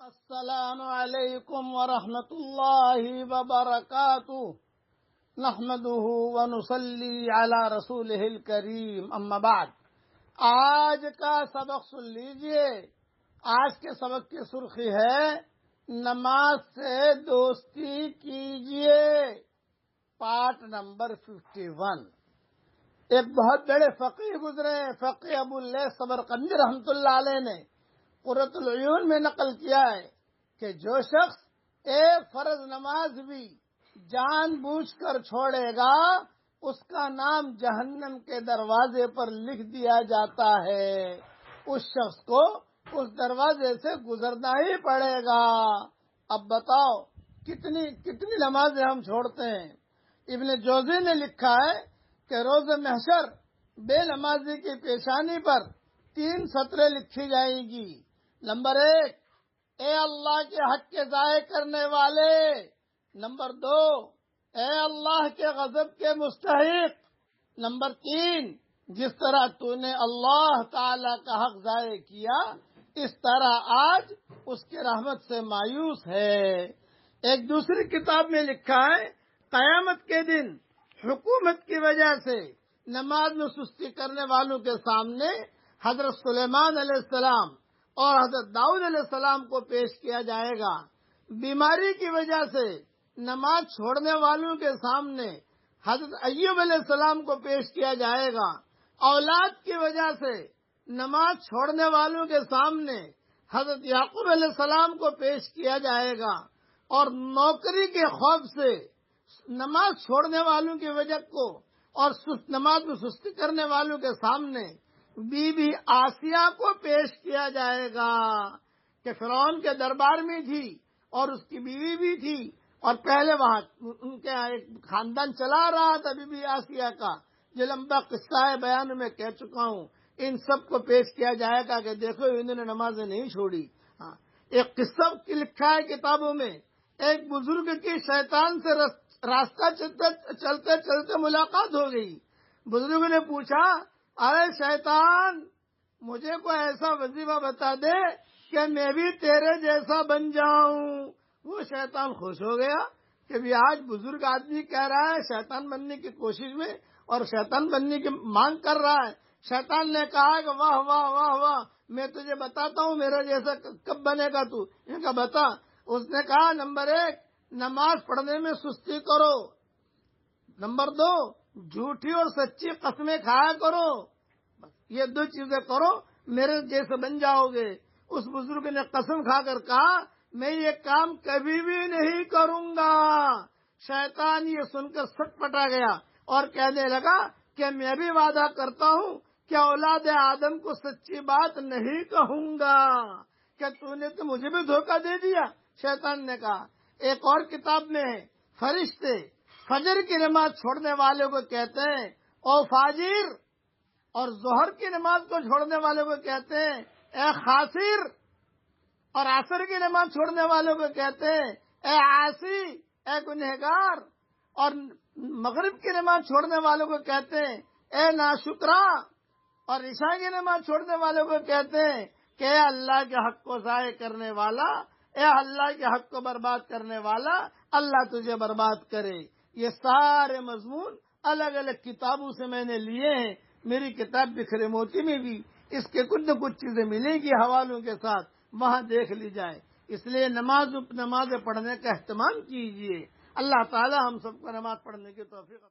السلام علیکم ورحمۃ اللہ وبرکاتہ نحمده ونصلی علی رسولہ الکریم اما بعد۔ آج کا سبق سن لیجئے۔ آج کے سبق کی سرخی ہے نماز سے دوستی کیجئے، پارٹ نمبر 51۔ ایک بہت بڑے فقیہ گزرے، فقیہ ابو اللیث سمرقندی رحمۃ اللہ علیہ نے قرۃ العیون میں نقل کیا ہے کہ جو شخص ایک فرض نماز بھی جان بوجھ کر چھوڑے گا اس کا نام جہنم کے دروازے پر لکھ دیا جاتا ہے، اس شخص کو اس دروازے سے گزرنا ہی پڑے گا۔ اب بتاؤ کتنی نمازیں ہم چھوڑتے ہیں۔ ابن جوزی نے لکھا ہے کہ روز محشر بے نمازی کی پیشانی پر 3 سطریں لکھی جائیں گی۔ نمبر 1، اے اللہ کے حق کے ضائع کرنے والے۔ نمبر 2، اے اللہ کے غضب کے مستحق۔ نمبر 3، جس طرح تو نے اللہ تعالی کا حق ضائع کیا اس طرح آج اس کی رحمت سے مایوس ہے۔ ایک دوسری کتاب میں لکھا ہے قیامت کے دن حکومت کی وجہ سے نماز میں سستی کرنے والوں کے سامنے حضرت سلیمان علیہ السلام اور حضرت داؤد علیہ السلام کو پیش کیا جائے گا۔ بیماری کی وجہ سے نماز چھوڑنے والوں کے سامنے حضرت ایوب علیہ السلام کو پیش کیا جائے گا۔ اولاد کی وجہ سے نماز چھوڑنے والوں کے سامنے حضرت یعقوب علیہ السلام کو پیش کیا جائے گا، اور نوکری کے خوف سے نماز چھوڑنے والوں کی وجہ کو اور نماز میں سستی کرنے والوں کے سامنے بی بی آسیہ کو پیش کیا جائے گا کہ فرعون کے دربار میں تھی اور اس کی بیوی بھی تھی، اور پہلے وہاں ان کے ایک خاندان چلا رہا تھا بی بی آسیہ کا، جو لمبا قصہ ہے بیان میں کہہ چکا ہوں۔ ان سب کو پیش کیا جائے گا کہ دیکھو انہوں نے نمازیں نہیں چھوڑی۔ ایک قصہ لکھا ہے کتابوں میں، ایک بزرگ کی شیطان سے راستہ چلتے چلتے ملاقات ہو گئی۔ بزرگ نے پوچھا، ارے شیطان، مجھے کوئی ایسا وظیفہ بتا دے کہ میں بھی تیرے جیسا بن جاؤں۔ وہ شیطان خوش ہو گیا کہ بھی آج بزرگ آدمی کہہ رہا ہے شیطان بننے کی کوشش میں اور شیطان بننے کی مانگ کر رہا ہے۔ شیطان نے کہا کہ واہ واہ واہ واہ، میں تجھے بتاتا ہوں میرا جیسا کب بنے گا تو۔ یہ کہا بتا۔ اس نے کہا نمبر 1، نماز پڑھنے میں سستی کرو۔ نمبر 2، جھوٹی اور سچی قسمیں کھایا کرو۔ یہ 2 چیزیں کرو، میرے جیسے بن جاؤ گے۔ اس بزرگ نے قسم کھا کر کہا میں یہ کام کبھی بھی نہیں کروں گا۔ شیطان یہ سن کر سٹ پٹا گیا اور کہنے لگا کہ میں بھی وعدہ کرتا ہوں کہ اولاد آدم کو سچی بات نہیں کہوں گا۔ کہ تو نے تو مجھے بھی دھوکہ دے دیا، شیطان نے کہا۔ ایک اور کتاب میں ہے فرشتے فجر کی نماز چھوڑنے والے کو کہتے ہیں او فاجر، اور ظہر کی نماز کو چھوڑنے والوں کو کہتے ہیں اے خاسر، اور عصر کی نماز چھوڑنے والوں کو کہتے ہیں اے عاصی، اے گنہگار، اور مغرب کی نماز چھوڑنے والوں کو کہتے ہیں اے ناشکرا، اور عشاء کی نماز چھوڑنے والوں کو کہتے ہیں کہ اے اللہ کے حق کو ضائع کرنے والا، اے اللہ کے حق کو برباد کرنے والا، اللہ تجھے برباد کرے۔ یہ سارے مضمون الگ الگ کتابوں سے میں نے لیے ہیں۔ میری کتاب بکھرے موتی میں بھی اس کے کچھ نہ کچھ چیزیں ملیں گی حوالوں کے ساتھ، وہاں دیکھ لی جائے۔ اس لیے نماز پڑھنے کا اہتمام کیجیے۔ اللہ تعالی ہم سب کو نماز پڑھنے کی توفیق